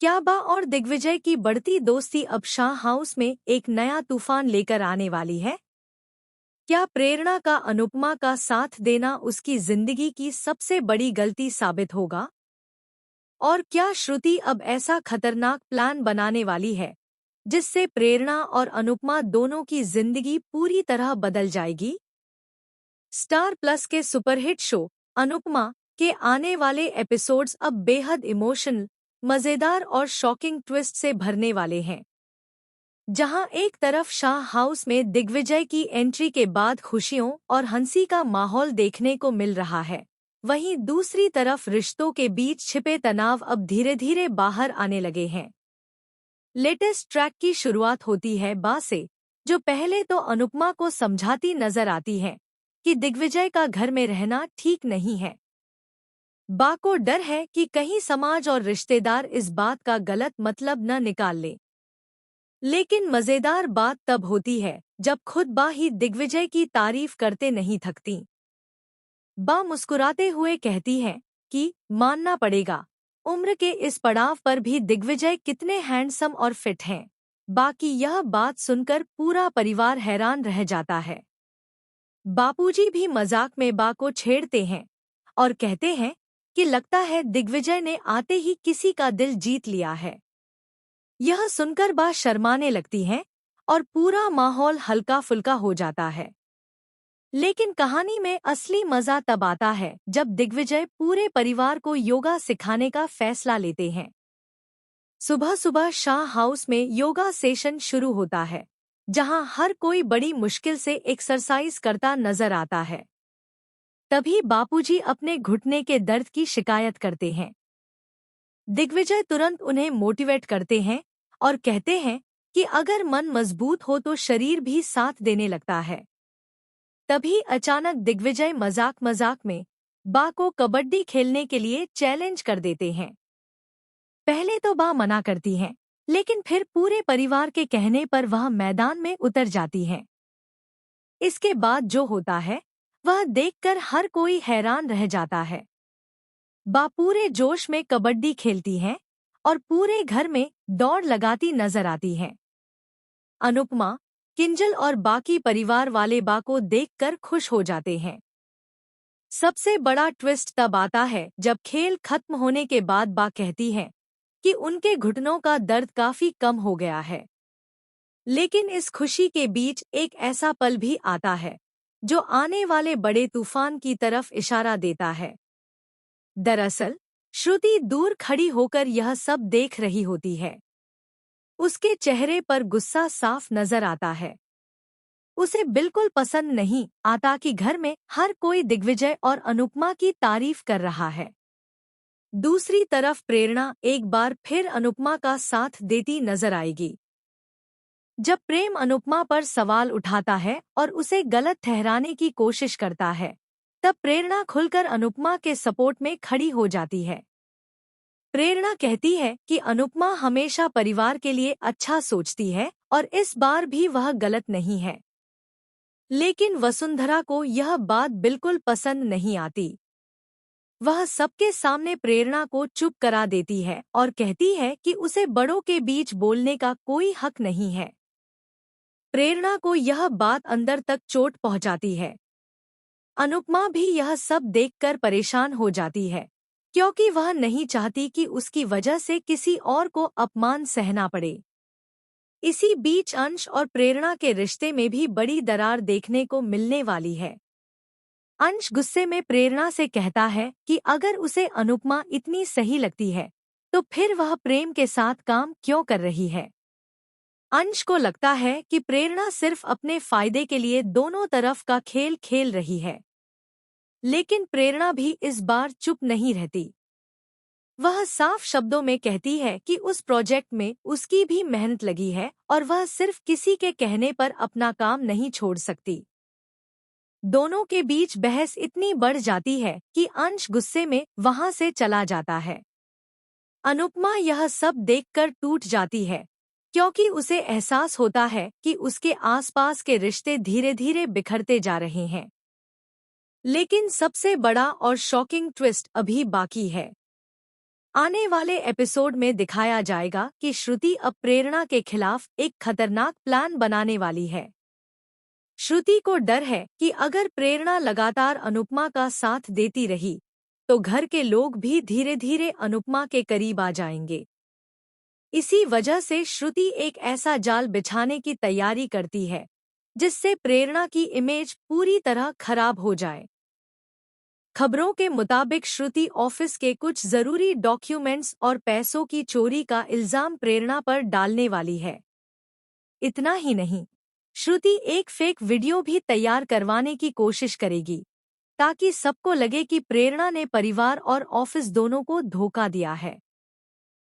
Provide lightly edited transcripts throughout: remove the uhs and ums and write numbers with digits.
क्या बा और दिग्विजय की बढ़ती दोस्ती अब शाह हाउस में एक नया तूफान लेकर आने वाली है? क्या प्रेरणा का अनुपमा का साथ देना उसकी जिंदगी की सबसे बड़ी गलती साबित होगा? और क्या श्रुति अब ऐसा खतरनाक प्लान बनाने वाली है जिससे प्रेरणा और अनुपमा दोनों की जिंदगी पूरी तरह बदल जाएगी? स्टार प्लस के सुपरहिट शो अनुपमा के आने वाले एपिसोड्स अब बेहद इमोशनल, मजेदार और शॉकिंग ट्विस्ट से भरने वाले हैं। जहां एक तरफ शाह हाउस में दिग्विजय की एंट्री के बाद खुशियों और हंसी का माहौल देखने को मिल रहा है, वहीं दूसरी तरफ रिश्तों के बीच छिपे तनाव अब धीरे धीरे बाहर आने लगे हैं। लेटेस्ट ट्रैक की शुरुआत होती है बा से, जो पहले तो अनुपमा को समझाती नजर आती है कि दिग्विजय का घर में रहना ठीक नहीं है। बा को डर है कि कहीं समाज और रिश्तेदार इस बात का गलत मतलब न निकाल ले। लेकिन मजेदार बात तब होती है जब खुद बा ही दिग्विजय की तारीफ करते नहीं थकती। बा मुस्कुराते हुए कहती है कि मानना पड़ेगा, उम्र के इस पड़ाव पर भी दिग्विजय कितने हैंडसम और फिट हैं। बाकी यह बात सुनकर पूरा परिवार हैरान रह जाता है। बापूजी भी मजाक में बा को छेड़ते हैं और कहते हैं कि लगता है दिग्विजय ने आते ही किसी का दिल जीत लिया है। यह सुनकर बा शर्माने लगती हैं और पूरा माहौल हल्का फुल्का हो जाता है। लेकिन कहानी में असली मजा तब आता है जब दिग्विजय पूरे परिवार को योगा सिखाने का फैसला लेते हैं। सुबह सुबह शाह हाउस में योगा सेशन शुरू होता है, जहां हर कोई बड़ी मुश्किल से एक्सरसाइज करता नजर आता है। तभी बापूजी अपने घुटने के दर्द की शिकायत करते हैं। दिग्विजय तुरंत उन्हें मोटिवेट करते हैं और कहते हैं कि अगर मन मजबूत हो तो शरीर भी साथ देने लगता है। तभी अचानक दिग्विजय मजाक मजाक में बा को कबड्डी खेलने के लिए चैलेंज कर देते हैं। पहले तो बा मना करती हैं, लेकिन फिर पूरे परिवार के कहने पर वह मैदान में उतर जाती हैं। इसके बाद जो होता है वह देखकर हर कोई हैरान रह जाता है। बा पूरे जोश में कबड्डी खेलती हैं और पूरे घर में दौड़ लगाती नजर आती हैं। अनुपमा, किंजल और बाकी परिवार वाले बा को देखकर खुश हो जाते हैं। सबसे बड़ा ट्विस्ट तब आता है जब खेल खत्म होने के बाद बा कहती है कि उनके घुटनों का दर्द काफी कम हो गया है। लेकिन इस खुशी के बीच एक ऐसा पल भी आता है जो आने वाले बड़े तूफान की तरफ इशारा देता है। दरअसल श्रुति दूर खड़ी होकर यह सब देख रही होती है। उसके चेहरे पर गुस्सा साफ नजर आता है। उसे बिल्कुल पसंद नहीं आता कि घर में हर कोई दिग्विजय और अनुपमा की तारीफ कर रहा है। दूसरी तरफ प्रेरणा एक बार फिर अनुपमा का साथ देती नजर आएगी। जब प्रेम अनुपमा पर सवाल उठाता है और उसे गलत ठहराने की कोशिश करता है, तब प्रेरणा खुलकर अनुपमा के सपोर्ट में खड़ी हो जाती है। प्रेरणा कहती है कि अनुपमा हमेशा परिवार के लिए अच्छा सोचती है और इस बार भी वह गलत नहीं है। लेकिन वसुंधरा को यह बात बिल्कुल पसंद नहीं आती। वह सबके सामने प्रेरणा को चुप करा देती है और कहती है कि उसे बड़ों के बीच बोलने का कोई हक नहीं है। प्रेरणा को यह बात अंदर तक चोट पहुंचाती है। अनुपमा भी यह सब देखकर परेशान हो जाती है, क्योंकि वह नहीं चाहती कि उसकी वजह से किसी और को अपमान सहना पड़े। इसी बीच अंश और प्रेरणा के रिश्ते में भी बड़ी दरार देखने को मिलने वाली है। अंश गुस्से में प्रेरणा से कहता है कि अगर उसे अनुपमा इतनी सही लगती है, तो फिर वह प्रेम के साथ काम क्यों कर रही है। अंश को लगता है कि प्रेरणा सिर्फ अपने फायदे के लिए दोनों तरफ का खेल खेल रही है। लेकिन प्रेरणा भी इस बार चुप नहीं रहती। वह साफ शब्दों में कहती है कि उस प्रोजेक्ट में उसकी भी मेहनत लगी है और वह सिर्फ किसी के कहने पर अपना काम नहीं छोड़ सकती। दोनों के बीच बहस इतनी बढ़ जाती है कि अंश गुस्से में वहां से चला जाता है। अनुपमा यह सब देखकर टूट जाती है, क्योंकि उसे एहसास होता है कि उसके आसपास के रिश्ते धीरे धीरे बिखरते जा रहे हैं। लेकिन सबसे बड़ा और शॉकिंग ट्विस्ट अभी बाकी है। आने वाले एपिसोड में दिखाया जाएगा कि श्रुति अब प्रेरणा के खिलाफ एक खतरनाक प्लान बनाने वाली है। श्रुति को डर है कि अगर प्रेरणा लगातार अनुपमा का साथ देती रही तो घर के लोग भी धीरे धीरे अनुपमा के करीब आ जाएंगे। इसी वजह से श्रुति एक ऐसा जाल बिछाने की तैयारी करती है जिससे प्रेरणा की इमेज पूरी तरह खराब हो जाए। खबरों के मुताबिक श्रुति ऑफिस के कुछ जरूरी डॉक्यूमेंट्स और पैसों की चोरी का इल्जाम प्रेरणा पर डालने वाली है। इतना ही नहीं, श्रुति एक फेक वीडियो भी तैयार करवाने की कोशिश करेगी ताकि सबको लगे कि प्रेरणा ने परिवार और ऑफिस दोनों को धोखा दिया है।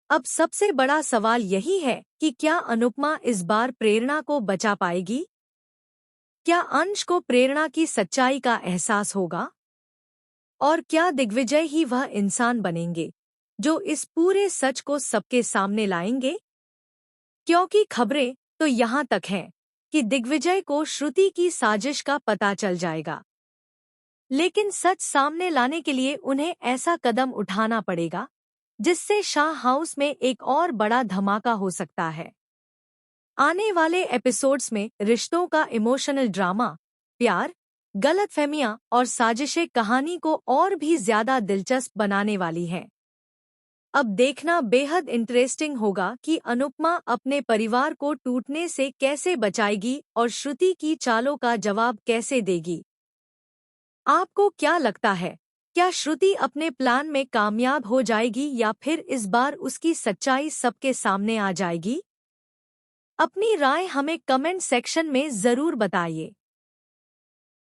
अब सबसे बड़ा सवाल यही है कि क्या अनुपमा इस बार प्रेरणा को बचा पाएगी? क्या अंश को प्रेरणा की सच्चाई का एहसास होगा? और क्या दिग्विजय ही वह इंसान बनेंगे जो इस पूरे सच को सबके सामने लाएंगे? क्योंकि खबरें तो यहाँ तक हैं कि दिग्विजय को श्रुति की साजिश का पता चल जाएगा, लेकिन सच सामने लाने के लिए उन्हें ऐसा कदम उठाना पड़ेगा जिससे शाह हाउस में एक और बड़ा धमाका हो सकता है। आने वाले एपिसोड्स में रिश्तों का इमोशनल ड्रामा, प्यार, गलतफहमियां और साजिशें कहानी को और भी ज्यादा दिलचस्प बनाने वाली हैं। अब देखना बेहद इंटरेस्टिंग होगा कि अनुपमा अपने परिवार को टूटने से कैसे बचाएगी और श्रुति की चालों का जवाब कैसे देगी। आपको क्या लगता है, क्या श्रुति अपने प्लान में कामयाब हो जाएगी या फिर इस बार उसकी सच्चाई सबके सामने आ जाएगी? अपनी राय हमें कमेंट सेक्शन में जरूर बताइए।